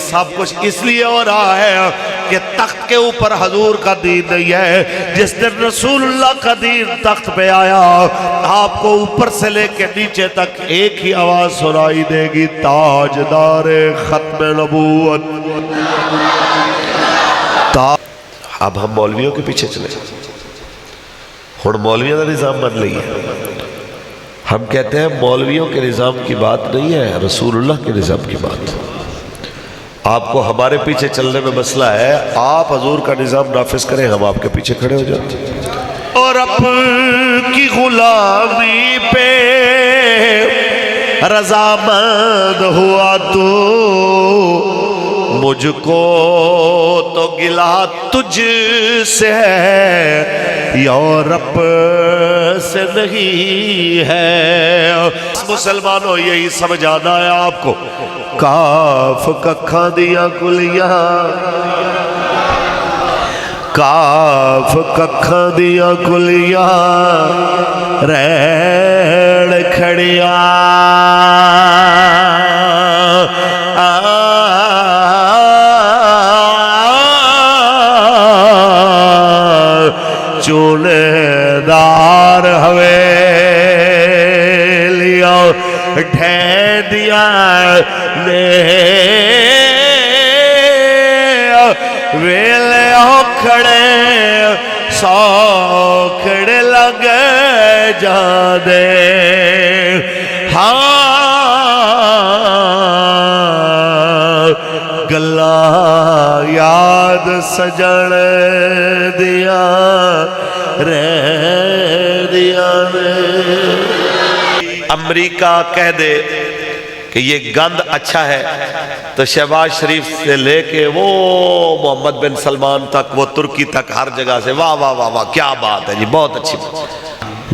سب کچھ اس لیے ہو رہا ہے کہ تخت کے اوپر حضور کا دین نہیں ہے. جس دن رسول اللہ کا دین تخت پہ آیا آپ کو اوپر سے لے کے نیچے تک ایک ہی آواز سنائی دے گی, تاجدار ختم نبوت. اب ہم مولویوں کے پیچھے چلے, ہن مولویوں کا نظام بن لئی ہے. ہم کہتے ہیں مولویوں کے نظام کی بات نہیں ہے, رسول اللہ کے نظام کی بات. آپ کو ہمارے پیچھے چلنے میں مسئلہ ہے, آپ حضور کا نظام نافذ کریں, ہم آپ کے پیچھے کھڑے ہو جاتے ہیں. اور رب کی غلامی پہ رضامند ہوا تو مجھ کو تو گلہ تجھ سے ہے, یورپ سے نہیں ہے. مسلمانوں یہی سمجھانا ہے آپ کو, کاف ککھاں دیا کلیاں, کاف ککھاں دیا کلیاں ریڑ کھڑیاں, چونے دار حویلیاں ڈھیندیاں ویلے کھڑے سوکھڑے لگ جاندے. ہاں گلا یاد سجن دیا رہ دیا. امریکہ کہہ دے کہ یہ گند اچھا ہے تو شہباز شریف سے لے کے وہ محمد بن سلمان تک, وہ ترکی تک, ہر جگہ سے واہ واہ واہ واہ کیا بات ہے جی, بہت اچھی بات.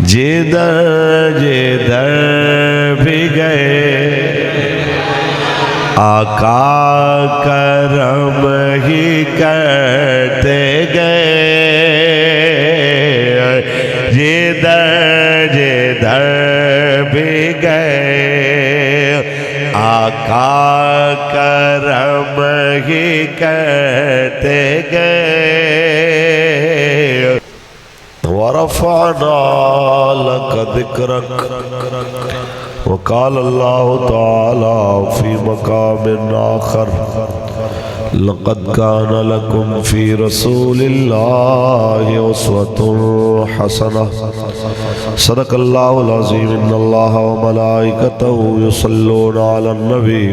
جدھر جدھر بھی گئے آقا کرم ہی کرتے گئے, جدھر جدھر بھی گئے آقا کرم ہی کرتے گئے. ورفعنا لك ذكرك وقال الله تعالى في مقام آخر لقد كان لكم في رسول الله أسوة حسنة صدق الله العظيم. إن الله وملائكته يصلون على النبي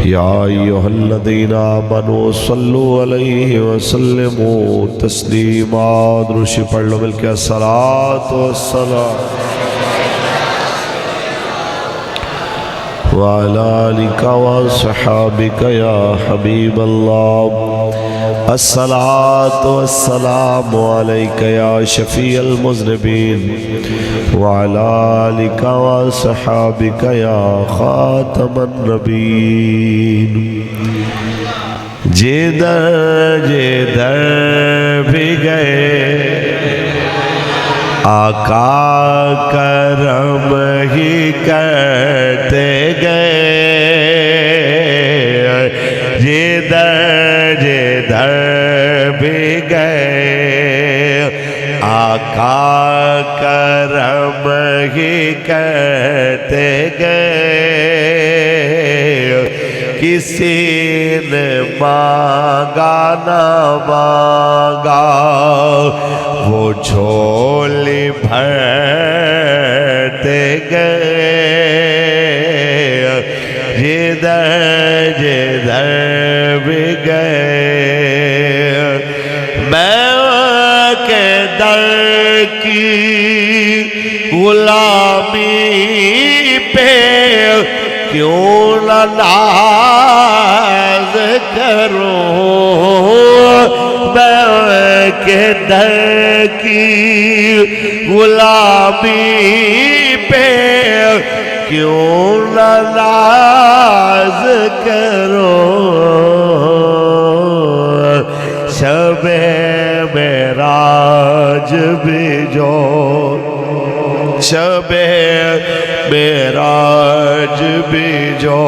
يا أيها الذين آمنوا صلوا عليه وسلموا تسليما. درود پڑھ لو مل کے, الصلاة والسلام وعلى آلك وصحابك يا حبيب الله. الصلاة والسلام عليك يا شفيع المذنبين وعلى آلك وصحابك يا خاتم النبيين. جدھر جدھر بھی گئے آقا کرم ہی کرتے گئے, جدھر جدھر بھی گئے آقا کرم ہی کرتے گئے. کسی نے مانگا نہ مانگا وہ جھولی بھرتے گئے, جدھر جدھر بھی گئے. میں کے در کی غلامی پہ کیوں نہ ناز کروں, میں کے در کی غلامی پہ کیوں نہ ناز کروں. شب معراج بھی جو, شب معراج بھی جو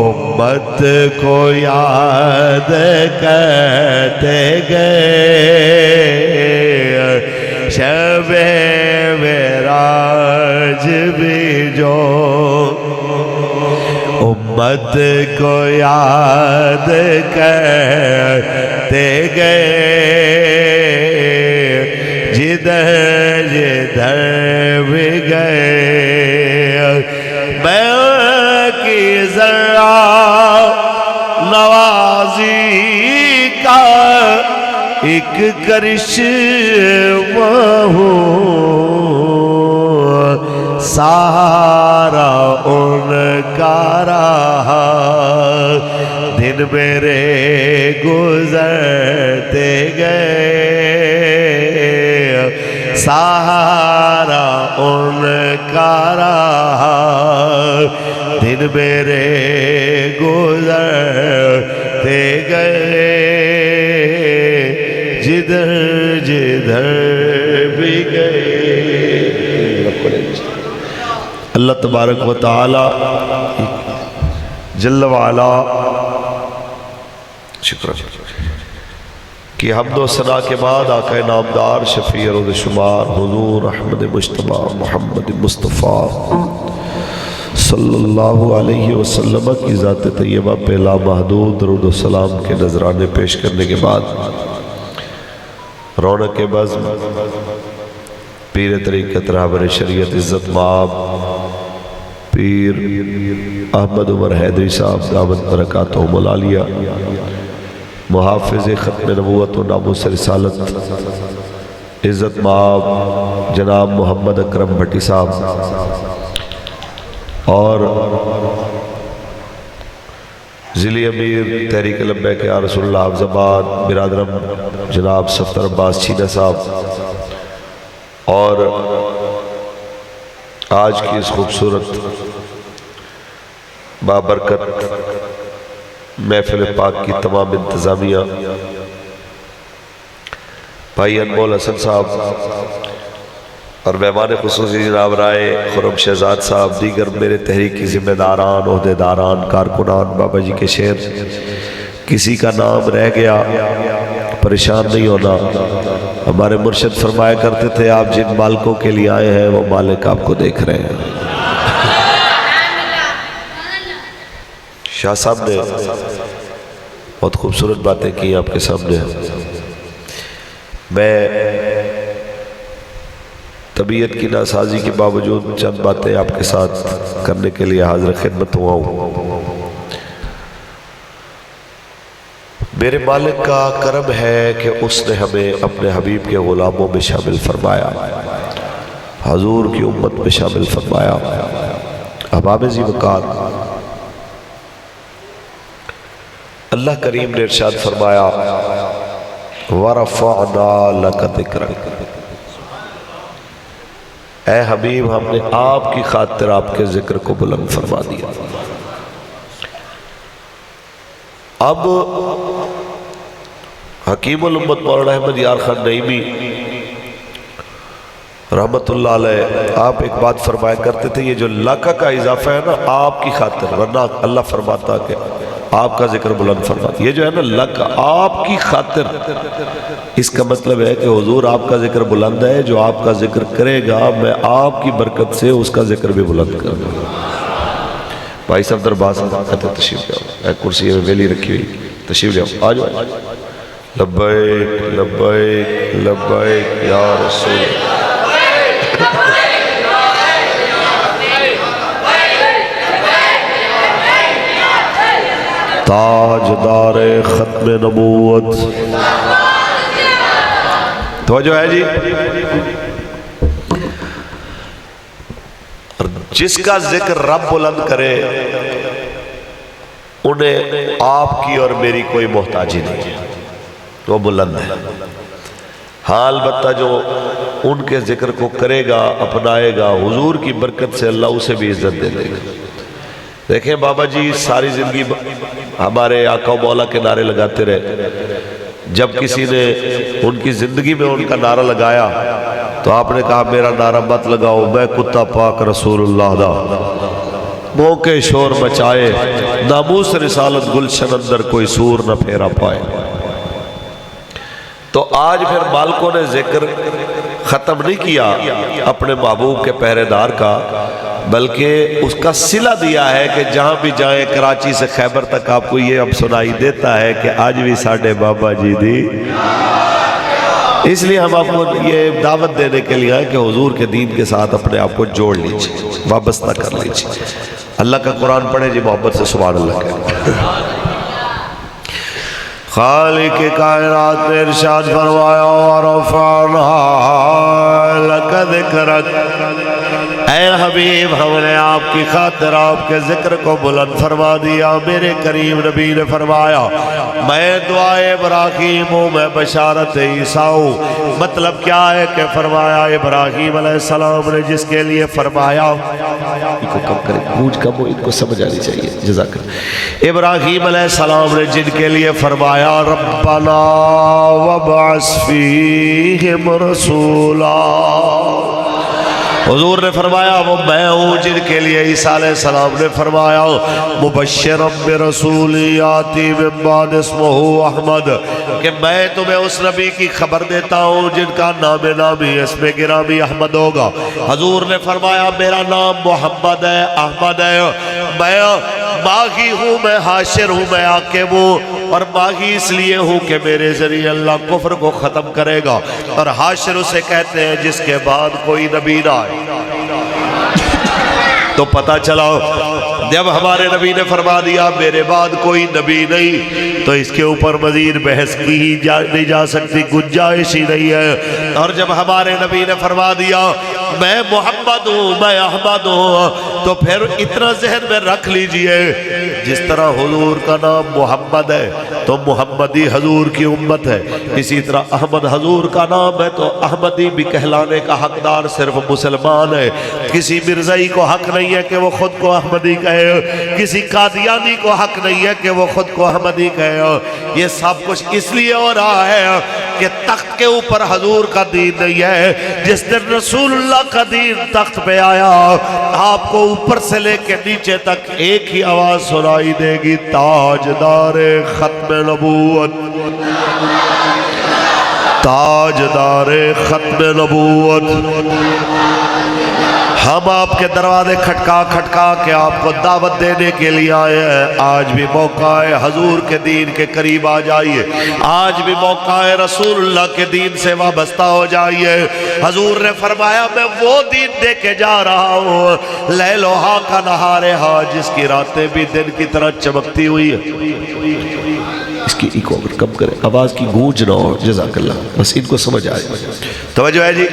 امت کو یاد کرتے گئے شب معراج بھی جو امت کو یاد کرتے گئے جدھر جدھر بھی گئے میں کی ذرا نوازی کا ایک کرشمہ ہوں سہارا ان کا رہا دن میرے گزرتے گئے سہارا ان کا رہا دن میرے گزرتے گئے جدھر جدھر بھی گئے اللہ تبارک و تعالی جل وعلا شکر کہ حمد و ثنا کے بعد آقا نامدار شفیع روز شمار حضور احمد مجتبی محمد مصطفیٰ صلی اللہ علیہ وسلم کی ذات طیبہ پہ لامحدود درود و سلام کے نذرانے پیش کرنے کے بعد رونق بزم پیر طریقت رہبر شریعت عزت مآب پیر احمد عمر حیدری صاحب دعوت برکاتہم العالیہ محافظ ختم نبوت و ناموس رسالت عزت مآب جناب محمد اکرم بھٹی صاحب اور ضلعی امیر تحریک لبیک یا رسول اللہ حافظ آباد برادرم جناب صفدر عباس چھینا صاحب اور آج کی اس خوبصورت بابرکت محفل پاک کی تمام انتظامیہ بھائی انمول حسن صاحب اور مہمان خصوصی جناب رائے خرم شہزاد صاحب دیگر میرے تحریکی ذمہ داران عہدیداران کارکنان بابا جی کے شعر کسی کا نام رہ گیا پریشان نہیں ہونا ہمارے مرشد فرمایا کرتے تھے آپ جن مالکوں کے لیے آئے ہیں وہ مالک آپ کو دیکھ رہے ہیں شاہ صاحب نے بہت خوبصورت باتیں کی آپ کے سامنے میں طبیعت کی ناسازی کے باوجود چند باتیں آپ کے ساتھ کرنے کے لیے حاضر خدمت ہوا ہوں میرے مالک کا کرم ہے کہ اس نے ہمیں اپنے حبیب کے غلاموں میں شامل فرمایا حضور کی امت میں شامل فرمایا احباب ذی وقار اللہ کریم نے ارشاد فرمایا وَرَفَعْنَا لَكَ ذِكْرَكَ اے حبیب ہم نے آپ کی خاطر آپ کے ذکر کو بلند فرما دیا اب حکیم الامت مولانا احمد یار خان نعیمی رحمت اللہ علیہ آپ ایک بات فرمایا کرتے تھے یہ جو لکا کا اضافہ ہے نا آپ کی خاطر ورنہ اللہ فرماتا کہ آپ کا ذکر بلند فرماتا یہ جو ہے نا لکا آپ کی خاطر اس کا مطلب ہے کہ حضور آپ کا ذکر بلند ہے جو آپ کا ذکر کرے گا میں آپ کی برکت سے اس کا ذکر بھی بلند کروں گا بھائی صاحب دربار سے تشریف لے آؤ کرسی میں ویلی رکھی ہوئی تشریف لے آؤ آ جاؤ لبیک لبیک لبیک یا رسول تاجدار ختم نبوت توجہ ہے جی جس کا ذکر رب بلند کرے انہیں آپ کی اور میری کوئی محتاجی نہیں وہ بلند ہے ہاں البتہ جو ان کے ذکر کو کرے گا اپنائے گا حضور کی برکت سے اللہ اسے بھی عزت دے دے گا دیکھیں بابا جی ساری زندگی ہمارے آقا و مولا کے نعرے لگاتے رہے جب کسی نے ان کی زندگی میں ان کا نعرہ لگایا تو آپ نے کہا میرا نعرہ مت لگاؤ میں کتا پاک رسول اللہ دا موقع شور مچائے، ناموس رسالت گلشن اندر کوئی سور نہ پھیرا پائے۔ تو آج پھر مالکوں نے ذکر ختم نہیں کیا اپنے محبوب کے پہرے دار کا، بلکہ اس کا صلہ دیا ہے کہ جہاں بھی جائیں، کراچی سے خیبر تک آپ کو یہ اب سنائی دیتا ہے کہ آج بھی ساڑھے بابا جی دی۔ اس لیے ہم آپ کو یہ دعوت دینے کے لیے آئے کہ حضور کے دین کے ساتھ اپنے آپ کو جوڑ لیجئے، وابستہ کر لیجئے۔ اللہ کا قرآن پڑھے جی محبت سے سبحان اللہ کہے۔ خالق کائنات نے ارشاد فرمایا وَرَفَعْنَا لَكَ ذِكْرَكَ، اے حبیب ہم نے آپ کی خاطر آپ کے ذکر کو بلند فرما دیا۔ میرے کریم نبی نے فرمایا میں دعائے ابراہیم ہوں، میں بشارت عیسیٰ ہوں۔ مطلب کیا ہے کہ فرمایا ابراہیم علیہ السلام نے جس کے لیے فرمایا، ان کو کم کریں گونج کم ہو، ان کو سمجھ آنی چاہیے، جزاک اللہ۔ ابراہیم علیہ السلام نے جن کے لیے فرمایا ربنا وابعث فیہم رسولا، حضور نے فرمایا وہ میں ہوں جن کے لیے عیسیٰ علیہ السلام نے فرمایا مبشرا برسول یاتی من بعد اسمہ احمد، کہ میں تمہیں اس نبی کی خبر دیتا ہوں جن کا نام نامی اسم گرامی احمد ہوگا۔ حضور نے فرمایا میرا نام محمد ہے، احمد ہے، میں باغی ہوں، میں حاشر ہوں، میں عاقب ہوں، اور باغی اس لیے ہوں کہ میرے ذریعے اللہ کفر کو ختم کرے گا، اور حاشر اسے کہتے ہیں جس کے بعد کوئی نبی نہ آئے۔ تو پتہ چلا جب ہمارے نبی نے فرما دیا میرے بعد کوئی نبی نہیں، تو اس کے اوپر مزید بحث کی ہی نہیں جا سکتی، گنجائش ہی نہیں ہے۔ اور جب ہمارے نبی نے فرما دیا میں محمد ہوں، میں احمد ہوں، تو پھر اتنا ذہن میں رکھ لیجئے جس طرح حضور کا نام محمد ہے تو محمدی حضور کی امت ہے، اسی طرح احمد حضور کا نام ہے تو احمدی بھی کہلانے کا حقدار صرف مسلمان ہے۔ کسی مرزائی کو حق نہیں ہے کہ وہ خود کو احمدی کہے، کسی قادیانی کو حق نہیں ہے کہ وہ خود کو احمدی کہے۔ یہ سب کچھ اس لیے ہو رہا ہے کہ تخت کے اوپر حضور کا دین نہیں ہے۔ جس دن رسول اللہ کا دین تخت پہ آیا آپ کو اوپر سے لے کے نیچے تک ایک ہی آواز سنائی دے گی، تاجدار ختم نبوت، تاجدار ختم نبوت۔ ہم آپ کے دروازے کھٹکا کھٹکا کے آپ کو دعوت دینے کے لیے آئے ہیں۔ آج بھی موقع ہے حضور کے دین کے قریب آ جائیے، آج بھی موقع ہے رسول اللہ کے دین سے وابستہ ہو جائیے۔ حضور نے فرمایا میں وہ دین دے کے جا رہا ہوں لیلوہا کا نہارہا، جس کی راتیں بھی دن کی طرح چمکتی ہوئی ہے۔ اس کی ایک اور کم کریں، آواز کی گونج نہ ہو، جزاک اللہ، بس ان کو سمجھ آئے۔ توجہ ہے جی،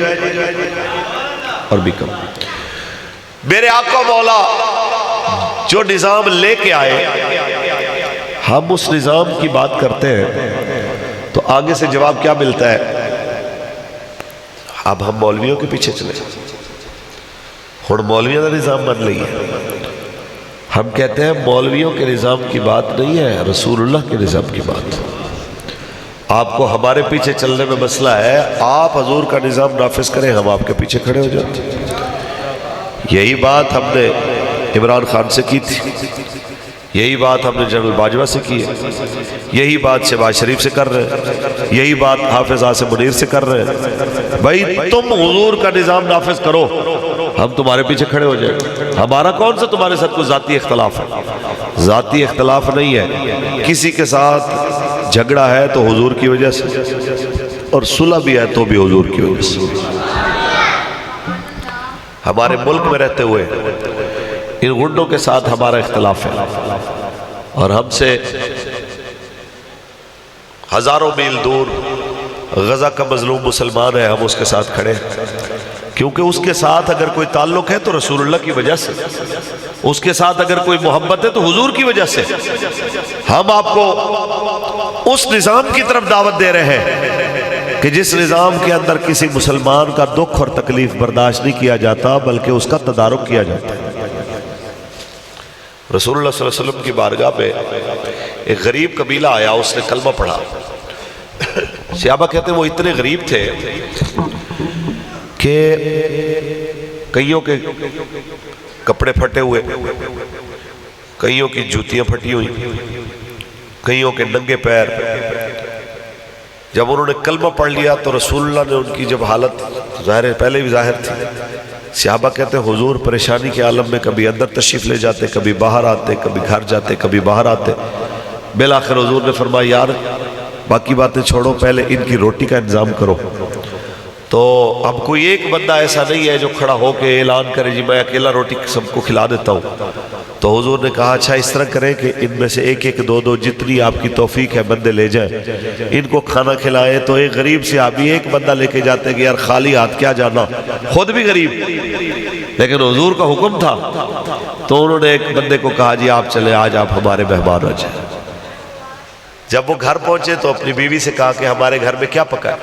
اور بھی کم۔ میرے آقا مولا جو نظام لے کے آئے، ہم اس نظام کی بات کرتے ہیں تو آگے سے جواب کیا ملتا ہے؟ اب ہم مولویوں کے پیچھے چلے، ہن مولویوں کا نظام بن رہی ہے۔ ہم کہتے ہیں مولویوں کے نظام کی بات نہیں ہے، رسول اللہ کے نظام کی بات۔ آپ کو ہمارے پیچھے چلنے میں مسئلہ ہے، آپ حضور کا نظام نافذ کریں، ہم آپ کے پیچھے کھڑے ہو جاتے ہیں۔ یہی بات ہم نے عمران خان سے کی تھی، یہی بات ہم نے جنرل باجوہ سے کی ہے، یہی بات شہباز شریف سے کر رہے ہیں، یہی بات حافظ عاصم منیر سے کر رہے ہیں۔ بھائی تم حضور کا نظام نافذ کرو، ہم تمہارے پیچھے کھڑے ہو جائیں۔ ہمارا کون سا تمہارے ساتھ کوئی ذاتی اختلاف ہے؟ ذاتی اختلاف نہیں ہے، کسی کے ساتھ جھگڑا ہے تو حضور کی وجہ سے، اور صلح بھی ہے تو بھی حضور کی وجہ سے۔ ہمارے ملک میں رہتے ہوئے ان غنڈوں کے ساتھ ہمارا اختلاف ہے، اور ہم سے ہزاروں میل دور غزہ کا مظلوم مسلمان ہے، ہم اس کے ساتھ کھڑے ہیں، کیونکہ اس کے ساتھ اگر کوئی تعلق ہے تو رسول اللہ کی وجہ سے، اس کے ساتھ اگر کوئی محبت ہے تو حضور کی وجہ سے۔ ہم آپ کو اس نظام کی طرف دعوت دے رہے ہیں کہ جس نظام کے اندر کسی مسلمان کا دکھ اور تکلیف برداشت نہیں کیا جاتا بلکہ اس کا تدارک کیا جاتا ہے۔ رسول اللہ صلی اللہ علیہ وسلم کی بارگاہ پہ ایک غریب قبیلہ آیا، اس نے کلمہ پڑھا۔ صحابہ کہتے ہیں وہ اتنے غریب تھے کہ کئیوں کے کپڑے پھٹے ہوئے، کئیوں کی جوتیاں پھٹی ہوئی، کئیوں کے ننگے پیر۔ جب انہوں نے کلمہ پڑھ لیا تو رسول اللہ نے ان کی جب حالت ظاہر پہلے بھی ظاہر تھی، صحابہ کہتے ہیں حضور پریشانی کے عالم میں کبھی اندر تشریف لے جاتے، کبھی باہر آتے، کبھی گھر جاتے، کبھی باہر آتے۔ بالآخر حضور نے فرمایا یار باقی باتیں چھوڑو، پہلے ان کی روٹی کا انتظام کرو۔ تو اب کوئی ایک بندہ ایسا نہیں ہے جو کھڑا ہو کے اعلان کرے جی میں اکیلا روٹی سب کو کھلا دیتا ہوں۔ تو حضور نے کہا اچھا اس طرح کریں کہ ان میں سے ایک ایک دو جتنی آپ کی توفیق ہے بندے لے جائیں، ان کو کھانا کھلائے۔ تو ایک غریب صحابی ایک بندہ لے کے جاتے کہ یار خالی ہاتھ کیا جانا، خود بھی غریب، لیکن حضور کا حکم تھا۔ تو انہوں نے ایک بندے کو کہا جی آپ چلے، آج آپ ہمارے مہمان ہو جائیں۔ جب وہ گھر پہنچے تو اپنی بیوی سے کہا کہ ہمارے گھر میں کیا پکا ہے؟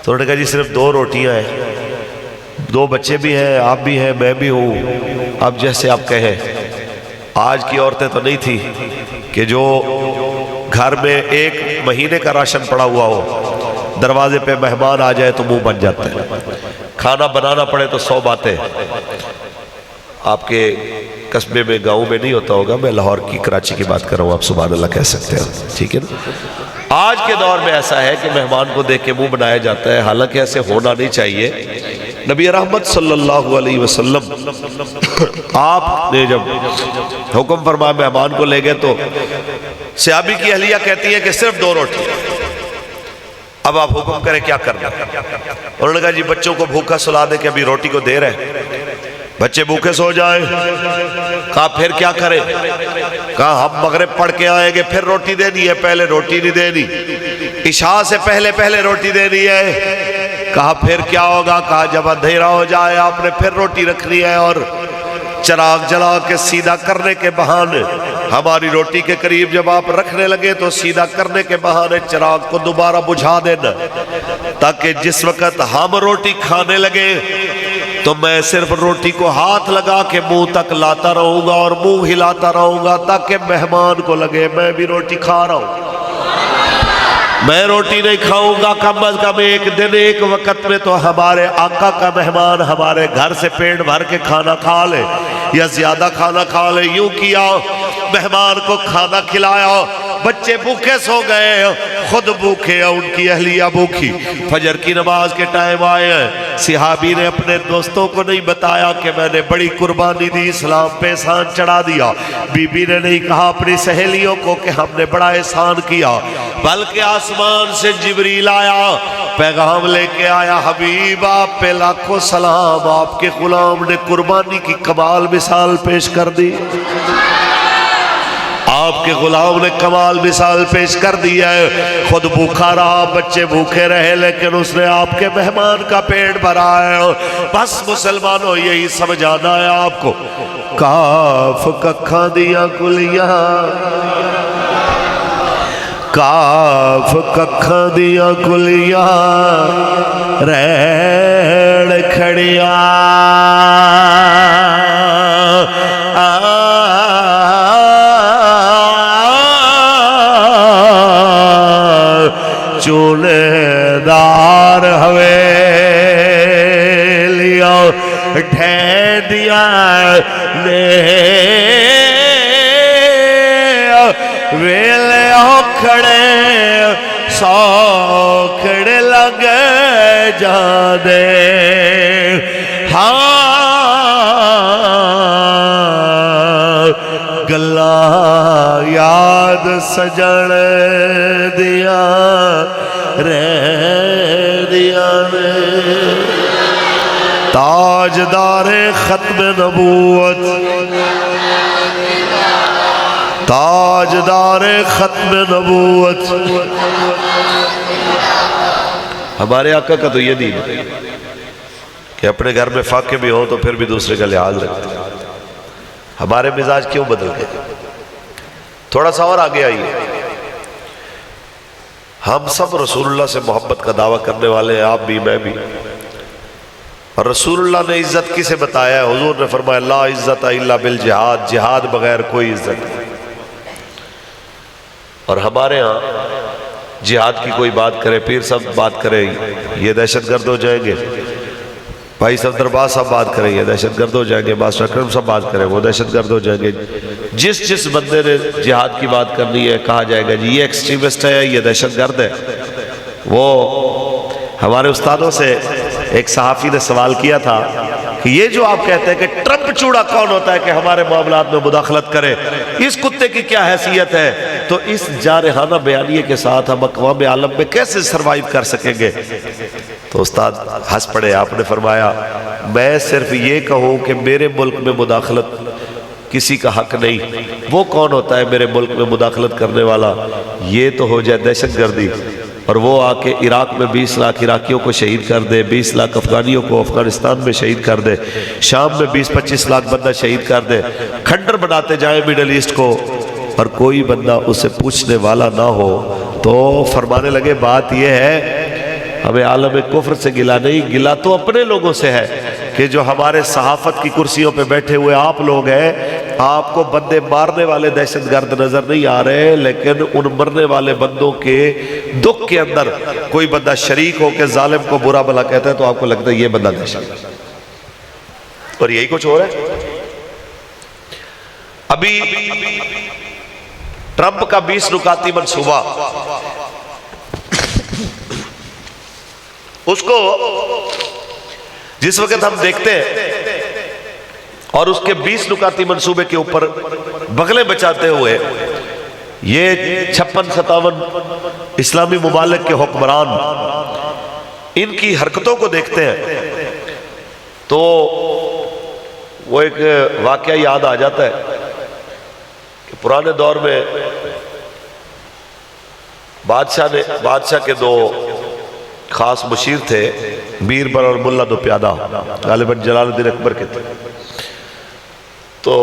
تو انہوں نے کہا جی صرف 2 روٹیاں ہیں، 2 بچے بھی ہیں، آپ بھی ہیں، میں بھی ہوں، اب جیسے آپ کہیں۔ آج کی عورتیں تو نہیں تھی کہ جو گھر میں 1 مہینے کا راشن پڑا ہوا ہو، دروازے پہ مہمان آ جائے تو منہ بن جاتا ہے، کھانا بنانا پڑے تو 100 باتیں۔ آپ کے قصبے میں گاؤں میں نہیں ہوتا ہوگا، میں لاہور کی کراچی کی بات کر رہا ہوں، آپ سبحان اللہ کہہ سکتے ہیں، ٹھیک ہے نا۔ آج کے دور میں ایسا ہے کہ مہمان کو دیکھ کے منہ بنایا جاتا ہے، حالانکہ ایسے ہونا نہیں چاہیے۔ نبی رحمت صلی اللہ علیہ وسلم آپ نے جب حکم فرمایا مہمان کو لے گئے تو صحابی کی اہلیہ کہتی ہے کہ صرف 2 روٹی، اب آپ حکم کریں کیا کرنا۔ انہوں نے کہا جی بچوں کو بھوکا سلا دے کہ ابھی روٹی کو دیر ہے، بچے بھوکے سو جائیں۔ کہا پھر کیا کریں؟ کہا ہم مغرب پڑھ کے آئیں گے پھر روٹی دینی ہے، پہلے روٹی نہیں دینی، عشاء سے پہلے روٹی دینی ہے۔ کہا پھر کیا ہوگا؟ کہا جب اندھیرا ہو جائے آپ نے پھر روٹی رکھنی ہے، اور چراغ جلا کے سیدھا کرنے کے بہانے ہماری روٹی کے قریب جب آپ رکھنے لگے تو سیدھا کرنے کے بہانے چراغ کو دوبارہ بجھا دینا، تاکہ جس وقت ہم روٹی کھانے لگے تو میں صرف روٹی کو ہاتھ لگا کے منہ تک لاتا رہوں گا اور منہ ہلاتا رہوں گا، تاکہ مہمان کو لگے میں بھی روٹی کھا رہا ہوں۔ میں روٹی نہیں کھاؤں گا، کم از کم ایک دن ایک وقت میں تو ہمارے آقا کا مہمان ہمارے گھر سے پیٹ بھر کے کھانا کھا لے یا زیادہ کھانا کھا لے۔ یوں کیا، مہمان کو کھانا کھلایا، بچے بھوکے سو گئے، خود بھوکے، ان کی اہلیہ بھوکی۔ فجر کی نماز کے ٹائم آئے ہیں، صحابی نے اپنے دوستوں کو نہیں بتایا کہ میں نے بڑی قربانی دی، اسلام پہ احسان چڑھا دیا۔ بی بی نے نہیں کہا اپنی سہیلیوں کو کہ ہم نے بڑا احسان کیا، بلکہ آسمان سے جبریل آیا، پیغام لے کے آیا، حبیب آپ پہ لاکھوں سلام، آپ کے غلام نے قربانی کی کمال مثال پیش کر دی۔ آپ کے غلام نے کمال مثال پیش کر دیا ہے، خود بھوکا رہا، بچے بھوکے رہے، لیکن اس نے آپ کے مہمان کا پیٹ بھرا ہے۔ بس مسلمانوں یہی سمجھانا ہے آپ کو، کاف ککھاں دیا کلیاں، کاف ککھاں دیا کلیاں، ریڑ کھڑیاں، چونے دار ہوئے لیا ڈھے دیا نے ویلے کھڑے سوکھڑے لگ جاندے، ہاں گلا یاد سجن دیا رہ دیا نے، تاجدار ختم نبوت، تاجدار ختم نبوت۔ ہمارے آقا کا تو یہ دین ہے کہ اپنے گھر میں فاقے بھی ہوں تو پھر بھی دوسرے کا لحاظ رکھتے ہیں۔ ہمارے مزاج کیوں بدل گئے؟ تھوڑا سا اور آگے آئیے، ہم سب رسول اللہ سے محبت کا دعویٰ کرنے والے ہیں، آپ بھی میں بھی، اور رسول اللہ نے عزت کسے بتایا ہے؟ حضور نے فرمایا لا عزت الا بالجہاد، جہاد بغیر کوئی عزت نہیں۔ اور ہمارے ہاں جہاد کی کوئی بات کرے، پیر صاحب بات کرے، یہ دہشت گرد ہو جائیں گے، بھائی صفدر باز صاحب بات کریں گے دہشت گرد ہو جائیں گے، ماسٹر اکرم صاحب بات کریں وہ دہشت گرد ہو جائیں گے، جس بندے نے جہاد کی بات کرنی ہے کہا جائے گا جی یہ ایکسٹریمسٹ ہے، یہ دہشت گرد ہے۔ وہ ہمارے استادوں سے ایک صحافی نے سوال کیا تھا کہ یہ جو آپ کہتے ہیں کہ ٹرمپ چوڑا کون ہوتا ہے کہ ہمارے معاملات میں مداخلت کرے، اس کتے کی کیا حیثیت ہے؟ تو اس جارحانہ بیانیے کے ساتھ ہم اقوام عالم میں کیسے سروائیو کر سکیں گے؟ تو استاد ہنس پڑے، آپ نے فرمایا میں صرف یہ کہوں کہ میرے ملک میں مداخلت کسی کا حق نہیں، وہ کون ہوتا ہے میرے ملک میں مداخلت کرنے والا؟ یہ تو ہو جائے دہشت گردی، اور وہ آ کے عراق میں 20 لاکھ عراقیوں کو شہید کر دے، 20 لاکھ افغانیوں کو افغانستان میں شہید کر دے، شام میں 20-25 لاکھ بندہ شہید کر دے، کھنڈر بناتے جائیں مڈل ایسٹ کو، اور کوئی بندہ اسے پوچھنے والا نہ ہو۔ تو فرمانے لگے بات یہ ہے ہمیں عالم کفر سے گلا نہیں، گلا تو اپنے لوگوں سے ہے کہ جو ہمارے صحافت کی کرسیوں پہ بیٹھے ہوئے آپ لوگ ہیں، آپ کو بندے مارنے والے دہشت گرد نظر نہیں آ رہے، لیکن ان مرنے والے بندوں کے دکھ کے اندر کوئی بندہ شریک ہو کے ظالم کو برا بھلا کہتا ہے تو آپ کو لگتا ہے یہ بندہ دہشت گرد، اور یہی کچھ ہو رہا ہے۔ ابھی ٹرمپ کا 20 نکاتی منصوبہ، اس کو جس وقت ہم دیکھتے ہیں اور اس کے 20 نکاتی منصوبے کے اوپر بغلیں بچاتے ہوئے یہ 56-57 اسلامی ممالک کے حکمران ان کی حرکتوں کو دیکھتے ہیں تو وہ ایک واقعہ یاد آ جاتا ہے کہ پرانے دور میں بادشاہ کے دو خاص مشیر تھے، بیربل اور ملا دو پیادہ، غالباً جلال الدین اکبر کے تھے۔ تو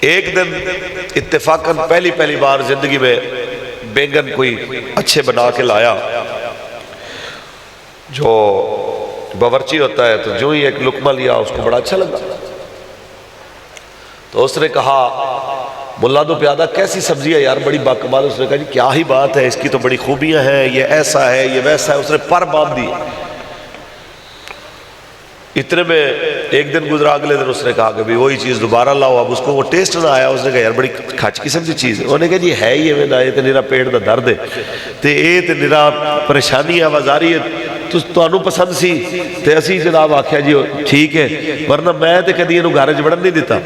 ایک دن اتفاقاً پہلی بار زندگی میں بینگن کوئی اچھے بنا کے لایا، جو باورچی ہوتا ہے، تو جو ہی ایک لقمہ لیا اس کو بڑا اچھا لگا، تو اس نے کہا ملا دو پیادہ کیسی سبزی ہے یار، بڑی باکمال۔ اس نے کہا جی کیا ہی بات ہے، اس کی تو بڑی خوبیاں ہیں، یہ ایسا ہے یہ ویسا ہے، اس نے پر باندھ دی۔ اتنے میں ایک دن گزرا، اگلے دن اس نے کہا کہ وہی چیز دوبارہ لاؤ، اب اس کو وہ ٹیسٹ نہ آیا، اس نے کہا یار بڑی کھچ قسم کی چیز ہے۔ انہوں نے کہا جی ہے یہ میں یہ تے میرا پیٹ دا درد ہے تے اے تے میرا پریشانی ہے آوازاری ہے، تو پسند سی تے اسی جناب آکھیا جی ٹھیک ہے، ورنہ میں تے کدی انہوں گھر وچ وڑن نہیں دیتا۔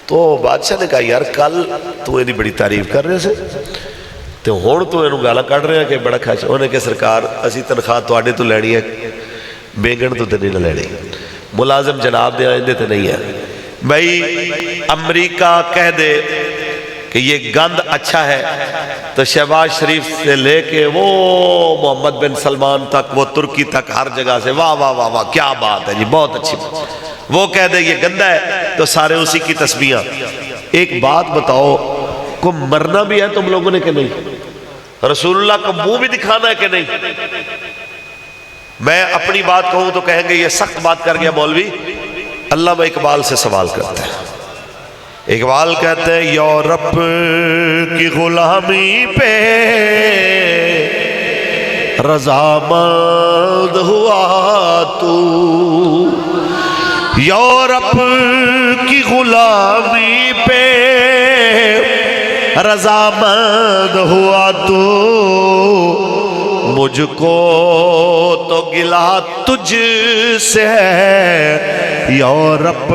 تو بادشاہ نے کہا یار کل تو یہ بڑی تعریف کر رہے سے تو ہون تو انہوں گالا کٹ رہے ہیں کہ بڑا کھاچ۔ انہوں نے کہا سرکار اسی تنخواہ تو آڈے تو لینی ہے، بینگن تو نہیں نہ لینی، ملازم جناب دے آئندے تو نہیں ہے۔ بھائی امریکہ کہہ دے کہ یہ گند اچھا ہے تو شہباز شریف سے لے کے وہ محمد بن سلمان تک، وہ ترکی تک، ہر جگہ سے واہ واہ واہ واہ کیا بات ہے جی، بہت اچھی بات۔ وہ کہہ دے یہ گندہ ہے تو سارے اسی کی تسبیحاں۔ ایک بات بتاؤ، کو مرنا بھی ہے تم لوگوں نے کہ نہیں؟ رسول اللہ کا منہ بھی دکھانا ہے کہ نہیں؟ میں اپنی بات کہوں تو کہیں گے یہ سخت بات کر گیا مولوی۔ علامہ اقبال سے سوال کرتے ہیں، اقبال کہتے ہیں یورپ کی غلامی پہ رضامند ہوا تو، یورپ کی غلامی پہ رضامند ہوا تو، مجھ کو تو گلہ تجھ سے ہے یورپ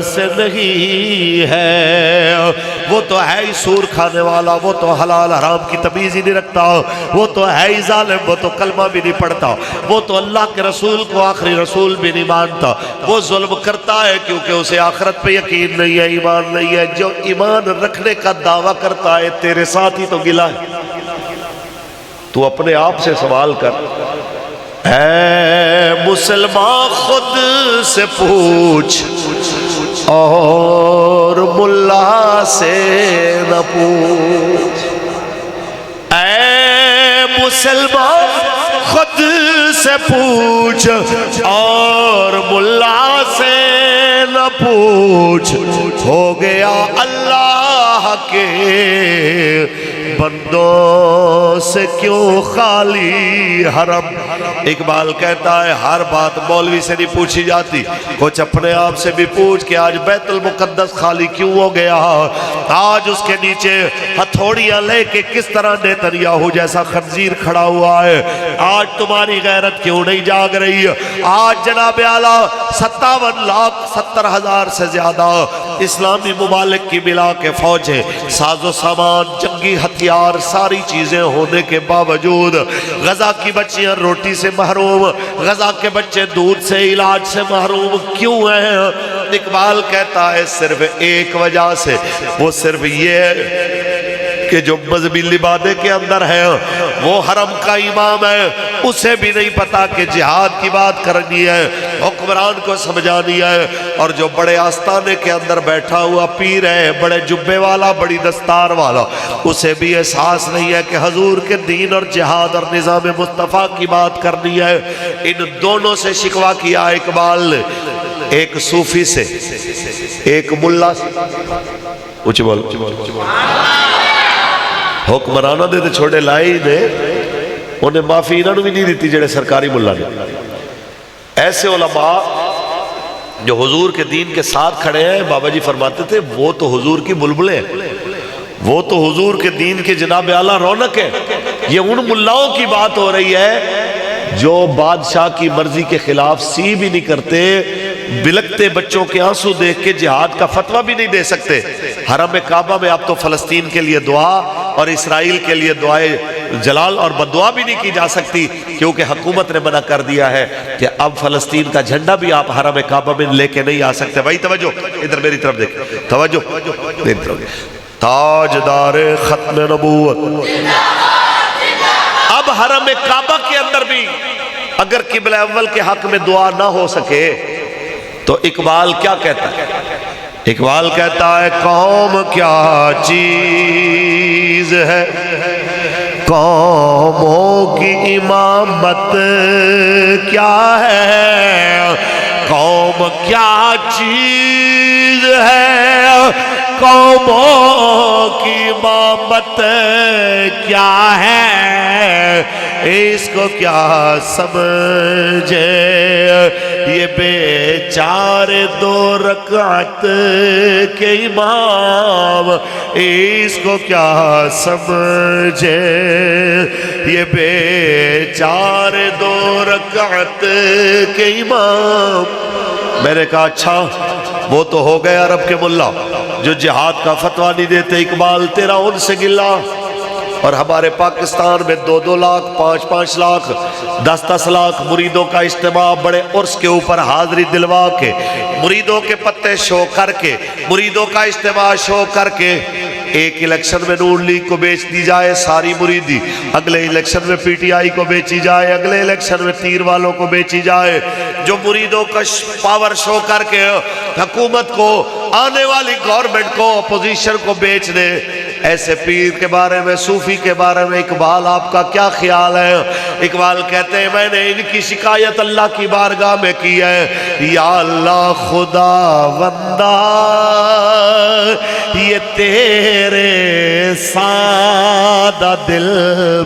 سے نہیں ہے۔ وہ تو ہے ہی سور کھانے والا، وہ تو حلال حرام کی تمیز ہی نہیں رکھتا، وہ تو ہے ہی ظالم، وہ تو کلمہ بھی نہیں پڑھتا، وہ تو اللہ کے رسول کو آخری رسول بھی نہیں مانتا، وہ ظلم کرتا ہے کیونکہ اسے آخرت پہ یقین نہیں ہے، ایمان نہیں ہے۔ جو ایمان رکھنے کا دعویٰ کرتا ہے تیرے ساتھ ہی تو گلا ہے۔ تو اپنے آپ سے سوال کر، اے مسلمان خود سے پوچھ اور ملا سے نہ پوچھ، اے مسلمان خود سے پوچھ اور ملا سے نہ پوچھ، ہو گیا اللہ کے بندوں سے کیوں خالی حرم. اقبال کہتا ہے ہر بات مولوی سے نہیں پوچھی جاتی, کچھ اپنے آپ سے بھی پوچھ کہ آج بیت المقدس خالی کیوں ہو گیا, آج اس کے نیچے ہتھوڑیاں لے کے کس طرح نیتنیاہو جیسا خنزیر کھڑا ہوا ہے, آج تمہاری غیرت کیوں نہیں جاگ رہی, آج جناب اعلیٰ 57,70,000 سے زیادہ اسلامی ممالک کی ملا کے فوجیں, ساز و سامان, جنگی ہتھیار, ساری چیزیں ہونے کے باوجود غزہ کی بچیاں روٹی سے محروم, غزہ کے بچے دودھ سے, علاج سے محروم کیوں ہیں؟ اقبال کہتا ہے صرف ایک وجہ سے, وہ صرف یہ کہ جو مذہبی لبادے کے اندر ہے وہ حرم کا امام ہے, اسے بھی نہیں پتا کہ جہاد کی بات کرنی ہے, حکمران کو سمجھانی ہے, اور جو بڑے آستانے کے اندر بیٹھا ہوا پیر ہے, بڑے جبے والا, بڑی دستار والا, اسے بھی احساس نہیں ہے کہ حضور کے دین اور جہاد اور نظام مصطفیٰ کی بات کرنی ہے. ان دونوں سے شکوہ کیا اقبال نے, ایک صوفی سے, ایک ملا سے. اچھی بول حکمرانہ دے چھوڑے لائی نے, انہیں معافی انہوں نے بھی نہیں دیتی جڑے سرکاری ملا نے. ایسے علماء جو حضور کے دین کے ساتھ کھڑے ہیں, بابا جی فرماتے تھے وہ تو حضور کی بلبلیں ہیں, وہ تو حضور کے دین کے جناب اعلیٰ رونق ہے. یہ ان ملاؤں کی بات ہو رہی ہے جو بادشاہ کی مرضی کے خلاف سی بھی نہیں کرتے, بلکتے بچوں کے آنسو دیکھ کے جہاد کا فتویٰ بھی نہیں دے سکتے. حرم کعبہ میں اب تو فلسطین کے لیے دعا اور اسرائیل کے لیے دعائے جلال اور بدعا بھی نہیں کی جا سکتی, کیونکہ حکومت نے منع کر دیا ہے کہ اب فلسطین کا جھنڈا بھی آپ حرم کعبہ میں لے کے نہیں آ سکتے. بھائی توجہ, ادھر میری طرف دیکھیں, توجہ میری طرف. تاجدار ختم نبوت, اب حرم کعبہ کے اندر بھی اگر قبلہ اول کے حق میں دعا نہ ہو سکے تو اقبال کیا کہتا ہے؟ اقبال کہتا ہے قوم کیا چیز ہے, قوموں کی امامت کیا ہے, قوم کیا چیز ہے, قوموں کی امامت کیا ہے, اس کو کیا سمجھے یہ بیچارے 2 رکعت کے امام, اس کو کیا سمجھے یہ بیچارے 2 رکعت کے امام. میں نے کہا اچھا وہ تو ہو گئے عرب کے ملا جو جہاد کا فتویٰ نہیں دیتے. اقبال تیرا ان سے گلا, اور ہمارے پاکستان میں 2-2 لاکھ 5-5 لاکھ 10-10 لاکھ مریدوں کا اجتماع بڑے عرس کے اوپر حاضری دلوا کے, مریدوں کے پتے شو کر کے, مریدوں کا اجتماع شو کر کے, ایک الیکشن میں نون لیگ کو بیچ دی جائے ساری مریدی, اگلے الیکشن میں پی ٹی آئی کو بیچی جائے, اگلے الیکشن میں تیر والوں کو بیچی جائے, جو مریدوں کا پاور شو کر کے حکومت کو, آنے والی گورنمنٹ کو, اپوزیشن کو بیچ دے. ایسے پیر کے بارے میں, صوفی کے بارے میں اقبال آپ کا کیا خیال ہے؟ اقبال کہتے ہیں میں نے ان کی شکایت اللہ کی بارگاہ میں کی ہے, یا اللہ خدا بندہ یہ تیرے سادہ دل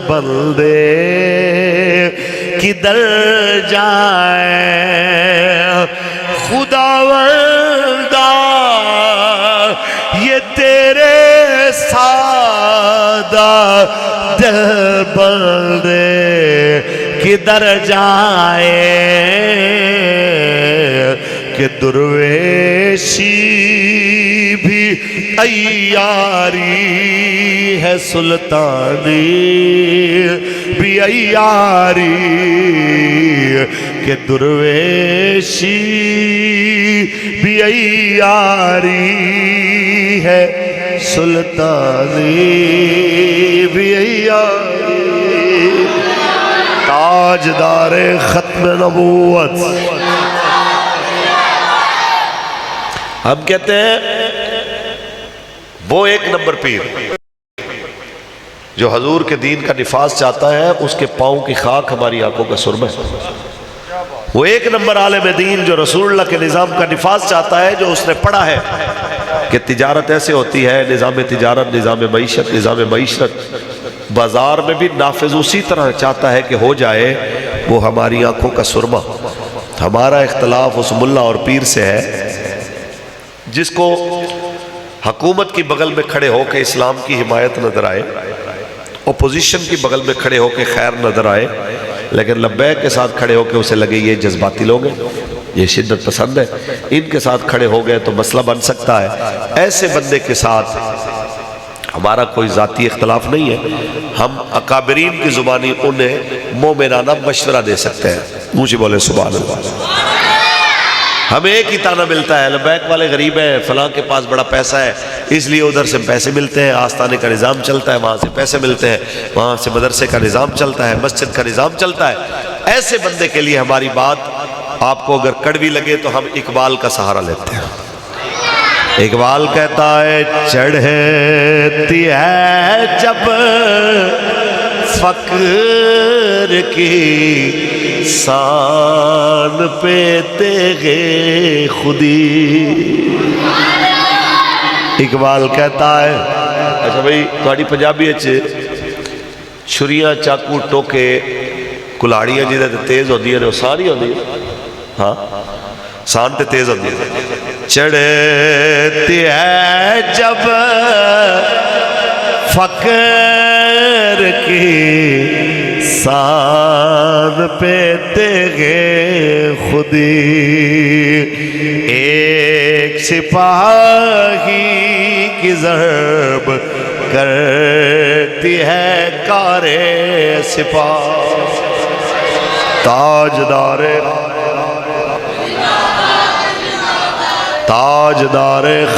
بندے کدھر جائیں, خدا بندہ یہ تیرے سادہ دل بندے کدھر جائے کہ درویشی بھی عیاری ہے, سلطانی بھی عیاری, کہ درویشی بھی عیاری ہے, سلطانی بھی عیاری. تاجدار ختم نبوت. ہم کہتے ہیں وہ ایک نمبر پیر جو حضور کے دین کا نفاذ چاہتا ہے, اس کے پاؤں کی خاک ہماری آنکھوں کا سرمہ ہے. وہ ایک نمبر عالم دین جو رسول اللہ کے نظام کا نفاذ چاہتا ہے، جو اس نے پڑھا ہے کہ تجارت ایسے ہوتی ہے، نظام تجارت، نظام معیشت بازار میں بھی نافذ اسی طرح چاہتا ہے کہ ہو جائے، وہ ہماری آنکھوں کا سرما۔ ہمارا اختلاف اس ملا اور پیر سے ہے جس کو حکومت کی بغل میں کھڑے ہو کے اسلام کی حمایت نظر آئے، اپوزیشن کی بغل میں کھڑے ہو کے خیر نظر آئے، لیکن لبیک کے ساتھ کھڑے ہو کے اسے لگے یہ جذباتی لوگ ہیں، یہ شدت پسند ہے، ان کے ساتھ کھڑے ہو گئے تو مسئلہ بن سکتا ہے۔ ایسے بندے کے ساتھ ہمارا کوئی ذاتی اختلاف نہیں ہے، ہم اکابرین کی زبانی انہیں مومنانہ مشورہ دے سکتے ہیں۔ مجھے بولے سبحان اللہ۔ ہمیں ایک ہی تانا ملتا ہے، لبیک والے غریب ہیں، فلاں کے پاس بڑا پیسہ ہے، اس لیے ادھر سے پیسے ملتے ہیں، آستانے کا نظام چلتا ہے، وہاں سے پیسے ملتے ہیں، وہاں سے مدرسے کا نظام چلتا ہے، مسجد کا نظام چلتا ہے۔ ایسے بندے کے لیے ہماری بات آپ کو اگر کڑوی لگے تو ہم اقبال کا سہارا لیتے ہیں۔ اقبال کہتا ہے چڑھتی ہے جب فقر کی سان پہ تیغے خودی۔ اقبال کہتا ہے، اچھا بھئی تھوڑی پنجابی اچھے چھریاں چاکو ٹوکے کلاڑیاں جیدے تیز ہو دیئے وہ ساری ہو دیئے، ہاں سان تے تیز ہو دیئے۔ چڑھتی ہے جب فقر کی سان پہ تیغے خودی، ایک سپاہی کی ضرب کرتی ہے کار سپاہ۔ تاجدار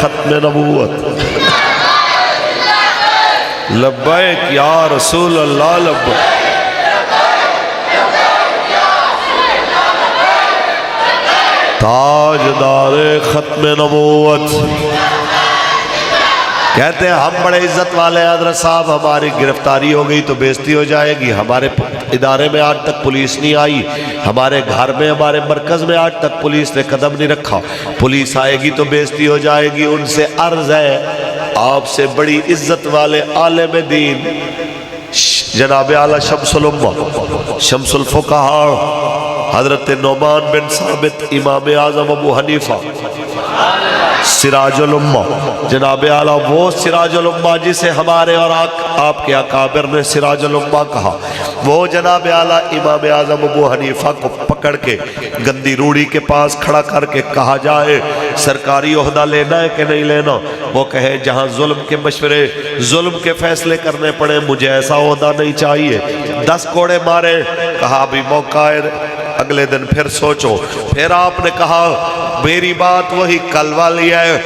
ختم نبوت، لبیک یا رسول اللہ لبیک۔ تاجدار ختم نبوت کہتے ہیں ہم بڑے عزت والے حضرت صاحب، ہماری گرفتاری ہو گئی تو بےزتی ہو جائے گی، ہمارے ادارے میں آج تک پولیس نہیں آئی، ہمارے گھر میں ہمارے مرکز میں آج تک پولیس نے قدم نہیں رکھا، پولیس آئے گی تو بےزتی ہو جائے گی۔ ان سے عرض ہے آپ سے بڑی عزت والے عالم دین جناب اعلیٰ شمس الامہ شمس الفقہاء حضرت نعمان بن ثابت امام اعظم ابو حنیفہ سراج الامہ، جناب اعلیٰ وہ سراج الامہ جسے ہمارے اور آپ کے اکابر نے سراج الامہ کہا، وہ جناب اعلیٰ امام اعظم ابو حنیفہ کو پکڑ کے گندی روڑی کے پاس کھڑا کر کے کہا جائے سرکاری عہدہ لینا ہے کہ نہیں لینا، وہ کہے جہاں ظلم کے مشورے ظلم کے فیصلے کرنے پڑے مجھے ایسا عہدہ نہیں چاہیے۔ 10 کوڑے مارے، کہا بھی موقع ہے اگلے دن پھر سوچو، پھر آپ نے کہا میری بات وہی کل والی ہے،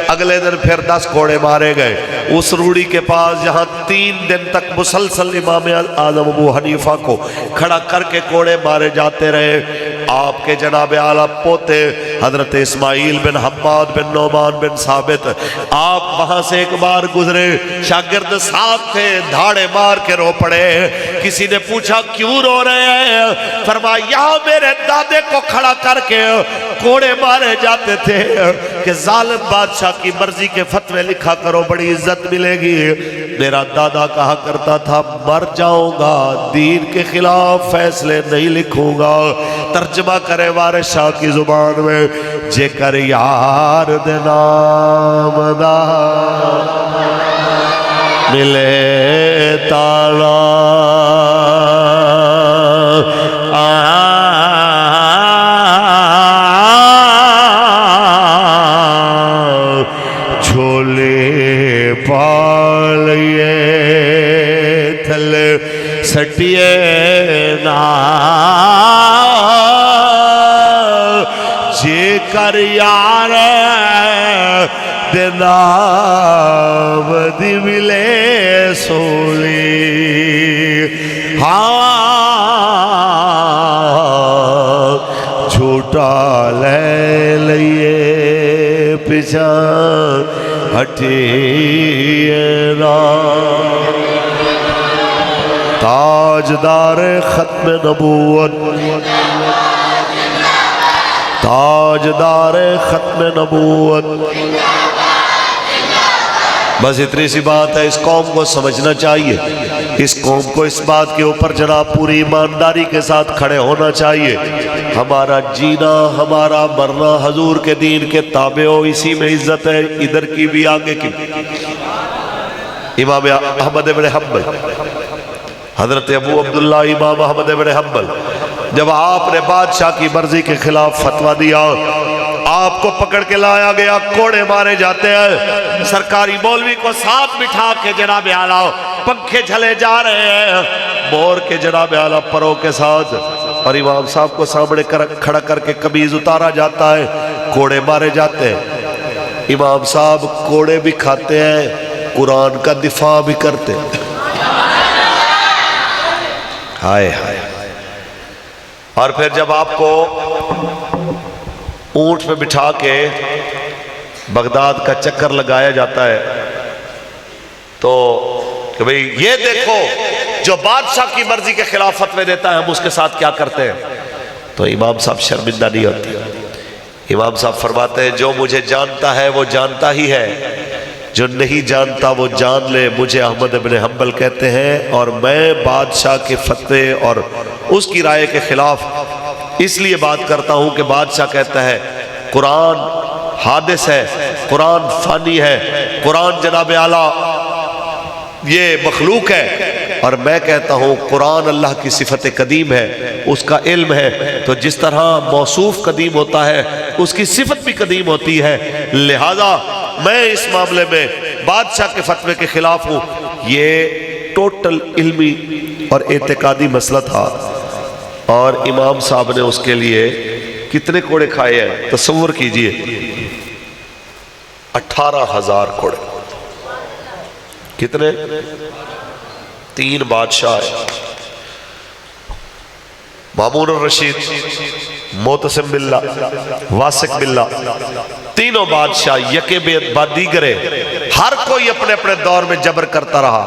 اگلے دن پھر 10 کوڑے مارے گئے اس روڑی کے پاس جہاں 3 دن تک مسلسل امام اعظم ابو حنیفہ کو کھڑا کر کے کوڑے مارے جاتے رہے۔ آپ کے جناب اعلیٰ پوتے حضرت اسماعیل بن حماد بن نعمان بن ثابت، آپ وہاں سے ایک بار گزرے، شاگرد صاحب تھے، دھاڑے مار کے رو پڑے۔ کسی نے پوچھا کیوں رو رہے ہیں؟ فرمایا یہاں میرے دادے کو کھڑا کر کے کوڑے مارے جاتے تھے کہ ظالم بادشاہ کی مرضی کے فتوے لکھا کرو بڑی عزت ملے گی۔ میرا دادا کہا کرتا تھا مر جاؤں گا دین کے خلاف فیصلے نہیں لکھوں گا۔ ترجمہ کرے وارث شاہ کی زبان میں، جے کر یار دے نام دا ملے تالا جھولے پالیے تھلے سٹیے نا، جے کر یار دے نام دی ملے سولی۔ ہاں جھوٹا لے لئیے پیچھا ہٹیے نا، تاجدار ختم نبوت تاجدار ختم نبوت۔ بس اتنی سی بات ہے، اس قوم کو سمجھنا چاہیے، اس قوم کو اس بات کے اوپر جناب پوری ایمانداری کے ساتھ کھڑے ہونا چاہیے۔ ہمارا جینا، ہمارا مرنا حضور کے دین کے تابع ہو، اسی میں عزت ہے، ادھر کی بھی آگے کی بھی۔ امام احمد بن حنبل، حضرت ابو عبداللہ امام احمد بن حنبل، جب آپ نے بادشاہ کی مرضی کے خلاف فتویٰ دیا، آپ کو پکڑ کے لایا گیا، کوڑے مارے جاتے ہیں، سرکاری مولوی کو ساتھ بٹھا کے جناب اعلیٰ پنکھے جھلے جا رہے ہیں، مور کے جناب اعلیٰ پروں کے ساتھ، اور امام صاحب کو سامنے کھڑا کر کے قمیض اتارا جاتا ہے، کوڑے مارے جاتے ہیں۔ امام صاحب کوڑے بھی کھاتے ہیں، قرآن کا دفاع بھی کرتے ہیں۔ ہائے ہائے۔ اور پھر جب آپ کو اونٹ پہ بٹھا کے بغداد کا چکر لگایا جاتا ہے تو کہ بھئی یہ دیکھو جو بادشاہ کی مرضی کے خلاف فتوے دیتا ہے ہم اس کے ساتھ کیا کرتے ہیں، تو امام صاحب شرمندہ نہیں ہوتے۔ امام صاحب فرماتے ہیں جو مجھے جانتا ہے وہ جانتا ہی ہے، جو نہیں جانتا وہ جان لے، مجھے احمد بن حنبل کہتے ہیں، اور میں بادشاہ کے فتوے اور اس کی رائے کے خلاف اس لیے بات کرتا ہوں کہ بادشاہ کہتا ہے قرآن حادث ہے، قرآن فانی ہے، قرآن جناب اعلیٰ یہ مخلوق ہے، اور میں کہتا ہوں قرآن اللہ کی صفت قدیم ہے، اس کا علم ہے، تو جس طرح موصوف قدیم ہوتا ہے اس کی صفت بھی قدیم ہوتی ہے، لہذا میں اس معاملے میں بادشاہ کے فتوے کے خلاف ہوں۔ یہ ٹوٹل علمی اور اعتقادی مسئلہ تھا، اور امام صاحب نے اس کے لیے کتنے کوڑے کھائے ہیں تصور کیجئے، 18,000 کوڑے۔ کتنے؟ 3 بادشاہ ہیں، مامون الرشید، معتصم باللہ، واثق باللہ، تینوں بادشاہ یکے بعد دیگرے، ہر کوئی اپنے اپنے دور میں جبر کرتا رہا،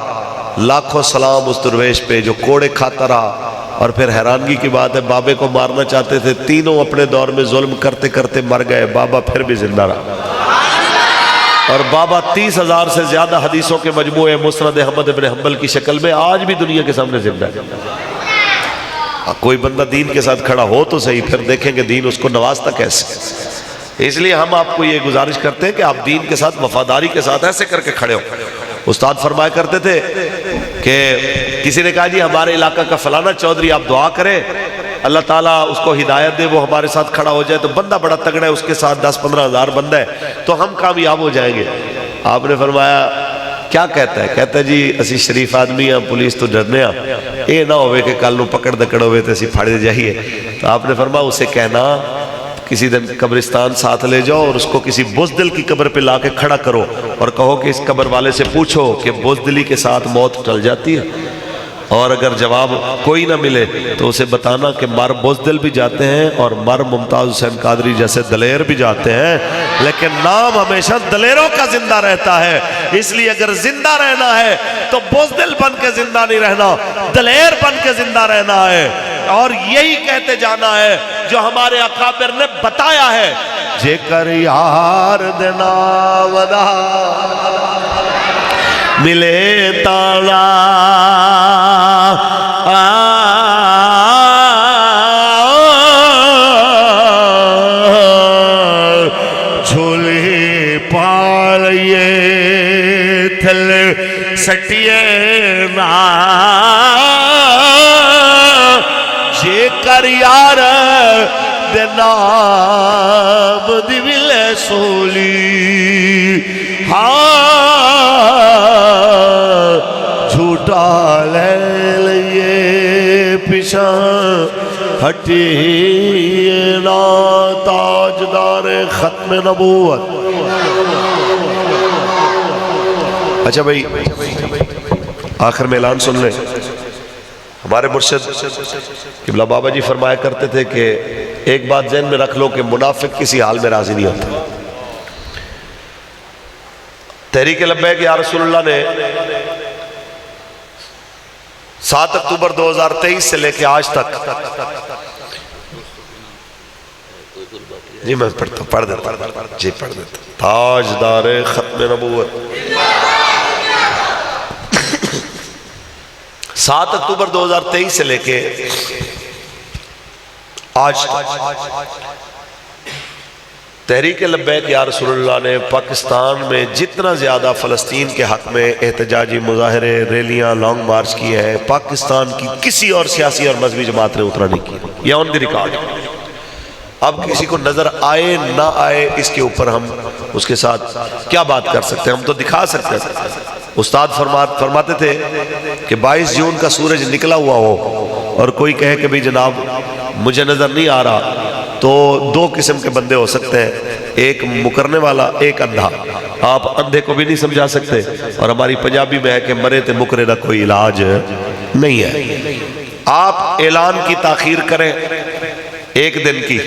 لاکھوں سلام اس درویش پہ جو کوڑے کھاتا رہا۔ اور پھر حیرانگی کی بات ہے بابے کو مارنا چاہتے تھے، تینوں اپنے دور میں ظلم کرتے کرتے مر گئے، بابا پھر بھی زندہ رہا، اور بابا 30,000 سے زیادہ حدیثوں کے مجموعے مسند احمد بن حنبل کی شکل میں آج بھی دنیا کے سامنے زندہ ہے۔ کوئی بندہ دین کے ساتھ کھڑا ہو تو صحیح، پھر دیکھیں گے دین اس کو نوازتا کیسے۔ اس لیے ہم آپ کو یہ گزارش کرتے ہیں کہ آپ دین کے ساتھ وفاداری کے ساتھ ایسے کر کے کھڑے ہو۔ استاد فرمایا کرتے تھے کہ کسی نے کہا جی ہمارے علاقہ کا فلانا چودھری آپ دعا کریں اللہ تعالیٰ اس کو ہدایت دے، وہ ہمارے ساتھ کھڑا ہو جائے، تو بندہ بڑا تگڑا ہے، اس کے ساتھ 10-15 ہزار بندہ ہے تو ہم کامیاب ہو جائیں گے۔ آپ نے فرمایا کیا کہتا ہے؟ کہتا ہے جی اسی شریف آدمی ہیں، پولیس تو ڈرنے ہیں، یہ نہ ہوئے کہ کل نو پکڑ دکڑ ہوئے تو اسی پھاڑے جائیے۔ تو آپ نے فرمایا اسے کہنا کسی دن قبرستان ساتھ لے جاؤ اور اس کو کسی بزدل کی قبر پہ لا کے کھڑا کرو اور کہو کہ اس قبر والے سے پوچھو کہ بزدلی کے ساتھ موت ٹل جاتی ہے، اور اگر جواب کوئی نہ ملے تو اسے بتانا کہ مر بزدل بھی جاتے ہیں اور مر ممتاز حسین قادری جیسے دلیر بھی جاتے ہیں، لیکن نام ہمیشہ دلیروں کا زندہ رہتا ہے۔ اس لیے اگر زندہ رہنا ہے تو بزدل بن کے زندہ نہیں رہنا، دلیر بن کے زندہ رہنا ہے، اور یہی کہتے جانا ہے جو ہمارے اکابر نے بتایا ہے۔ جے کر یار دینا ودا ملے تالا جھولی پالیے تھل سٹیے نا جے کر یار دے نام دی ویلے سولی ہاں جھوٹا لے لئے پیشاں ہٹی نا تاجدار ختم نبوت۔ اچھا بھائی آخر میں اعلان سن لیں۔ ہمارے مرشد قبلہ بابا جی فرمایا کرتے تھے کہ ایک بات ذہن میں رکھ لو کہ منافق کسی حال میں راضی نہیں ہوتا۔ تحریک لبیک یا رسول اللہ نے 7 اکتوبر 2023 سے لے کے آج تک جی میں پڑھتا ہوں، پڑھ دیتا ہوں، جی پڑھ دیتا ہوں۔ تاجدار ختم نبوت 7 اکتوبر 2023 سے لے کے آج تک تحریک لبیک یا رسول اللہ نے پاکستان میں جتنا زیادہ فلسطین کے حق میں احتجاجی مظاہرے، ریلیاں، لانگ مارچ کیے ہیں، پاکستان کی کسی اور سیاسی اور مذہبی جماعت نے اتنا نہیں کیا۔ یہ آن دی ریکارڈ۔ اب کسی کو نظر آئے نہ آئے اس کے اوپر ہم اس کے ساتھ کیا بات کر سکتے ہیں؟ ہم تو دکھا سکتے ہیں۔ استاد فرماتے تھے کہ 22 جون کا سورج نکلا ہوا ہو اور کوئی کہے کہ بھی جناب مجھے نظر نہیں آ رہا، تو 2 قسم کے بندے ہو سکتے ہیں، ایک مکرنے والا، ایک اندھا۔ آپ اندھے کو بھی نہیں سمجھا سکتے، اور ہماری پنجابی میں ہے کہ مرے تے مکرے دا کوئی علاج نہیں ہے۔ آپ اعلان کی تاخیر کریں 1 دن کی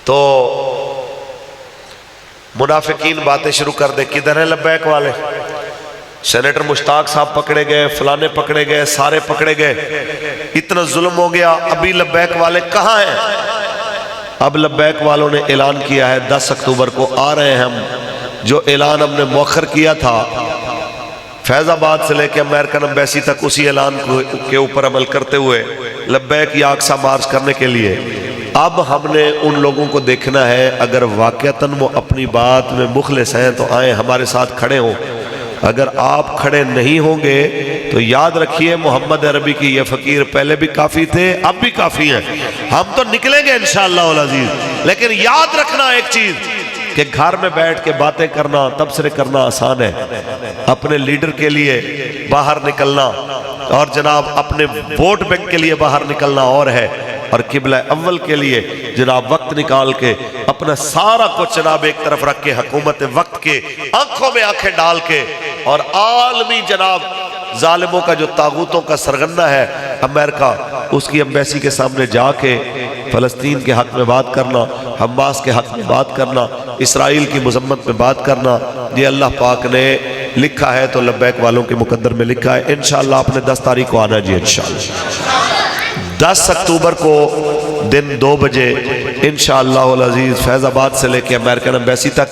تو منافقین باتیں شروع کر دے، کدھر ہیں لبیک والے؟ سینیٹر مشتاق صاحب پکڑے گئے، فلانے پکڑے گئے، سارے پکڑے گئے، اتنا ظلم ہو گیا، ابھی لبیک والے کہاں ہیں؟ اب لبیک والوں نے اعلان کیا ہے 10 اکتوبر کو آ رہے ہیں ہم۔ جو اعلان ہم نے مؤخر کیا تھا فیض آباد سے لے کے امریکن ایمبیسی تک، اسی اعلان کے اوپر عمل کرتے ہوئے لبیک یا اقصی مارچ کرنے کے لیے اب ہم نے ان لوگوں کو دیکھنا ہے، اگر واقعتاً وہ اپنی بات میں مخلص ہیں تو آئیں ہمارے ساتھ کھڑے ہوں۔ اگر آپ کھڑے نہیں ہوں گے تو یاد رکھیے محمد عربی کی یہ فقیر پہلے بھی کافی تھے، اب بھی کافی ہیں۔ ہم تو نکلیں گے انشاءاللہ العزیز، لیکن یاد رکھنا ایک چیز کہ گھر میں بیٹھ کے باتیں کرنا، تبصرے کرنا آسان ہے، اپنے لیڈر کے لیے باہر نکلنا اور جناب اپنے ووٹ بینک کے لیے باہر نکلنا اور ہے، اور قبلہ اول کے لیے جناب وقت نکال کے اپنا سارا کچھ جناب ایک طرف رکھ کے حکومت وقت کے آنکھوں میں آنکھیں ڈال کے اور عالمی جناب ظالموں کا جو طاغوتوں کا سرغنہ ہے امریکہ، اس کی ایمبیسی کے سامنے جا کے فلسطین کے حق میں بات کرنا، حماس کے حق میں بات کرنا، اسرائیل کی مذمت میں بات کرنا، یہ اللہ پاک نے لکھا ہے تو لبیک والوں کے مقدر میں لکھا ہے۔ انشاءاللہ اپنے 10 تاریخ کو آنا جی، انشاءاللہ 10 اکتوبر کو دن 2 بجے انشاءاللہ العزیز فیض آباد سے لے کے امریکن ایمبیسی تک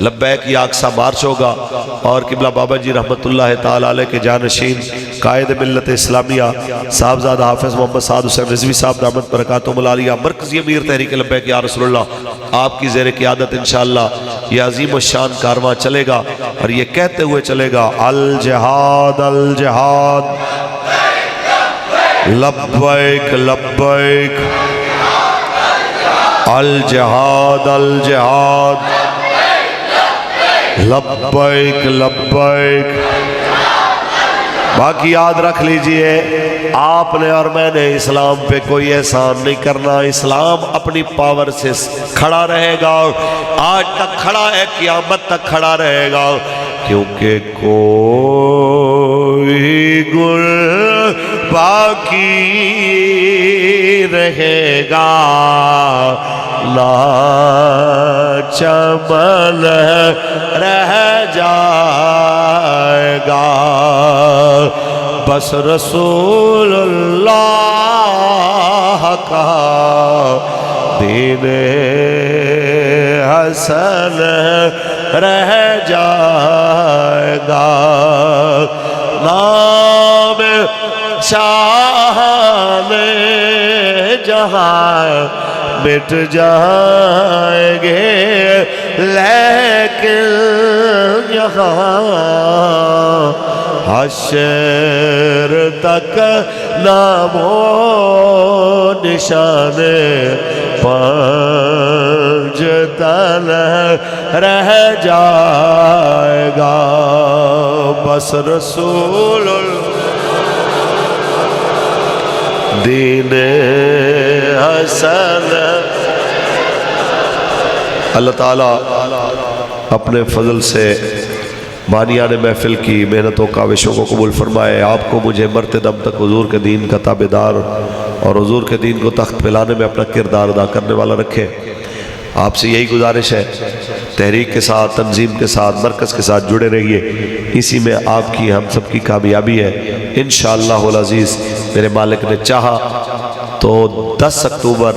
لبیک یا اقصی مارچ ہوگا، اور قبلہ بابا جی رحمت اللہ تعالی علیہ کے جانشین قائد ملت اسلامیہ صاحبزادہ حافظ محمد سعد حسین رضوی صاحب دامت برکاتہم العالیہ مرکزی امیر تحریک لبیک یا رسول اللہ، آپ کی زیر قیادت انشاءاللہ یہ عظیم الشان کارواں چلے گا، اور یہ کہتے ہوئے چلے گا الجہاد الجہاد لبیک لبیک الجہاد الجہاد لبیک لبیک۔ باقی یاد رکھ لیجئے آپ نے اور میں نے اسلام پہ کوئی احسان نہیں کرنا، اسلام اپنی پاور سے کھڑا رہے گا، آج تک کھڑا ہے، قیامت تک کھڑا رہے گا، کیونکہ کوئی گل باقی رہے گا نہ چمن رہ جائے گا، بس رسول اللہ کا دین حسن رہ جائے گا، نام شان جہاں مٹ جائیں گے، لیکن یہاں حشر تک نام و نشان پنج تن رہ جائے گا، بس رسول دین حسن۔ اللہ تعالیٰ اپنے فضل سے بانیان محفل کی محنتوں کاوشوں کو قبول فرمائے، آپ کو مجھے مرتے دم تک حضور کے دین کا تابعدار اور حضور کے دین کو تخت پہ لانے میں اپنا کردار ادا کرنے والا رکھے۔ آپ سے یہی گزارش ہے، تحریک کے ساتھ، تنظیم کے ساتھ، مرکز کے ساتھ جڑے رہیے، اسی میں آپ کی ہم سب کی کامیابی ہے انشاءاللہ العزیز۔ میرے مالک نے چاہا تو 10 اکتوبر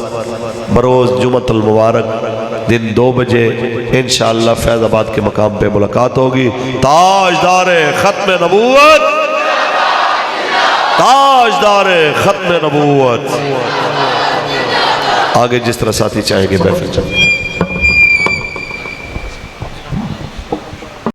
بروز جمعۃ المبارک دن 2 بجے انشاءاللہ فیض آباد کے مقام پہ ملاقات ہوگی۔ تاجدار ختم نبوت، تاجدار ختم نبوت۔ آگے جس طرح ساتھی چاہیں گے بیٹھ جائیں۔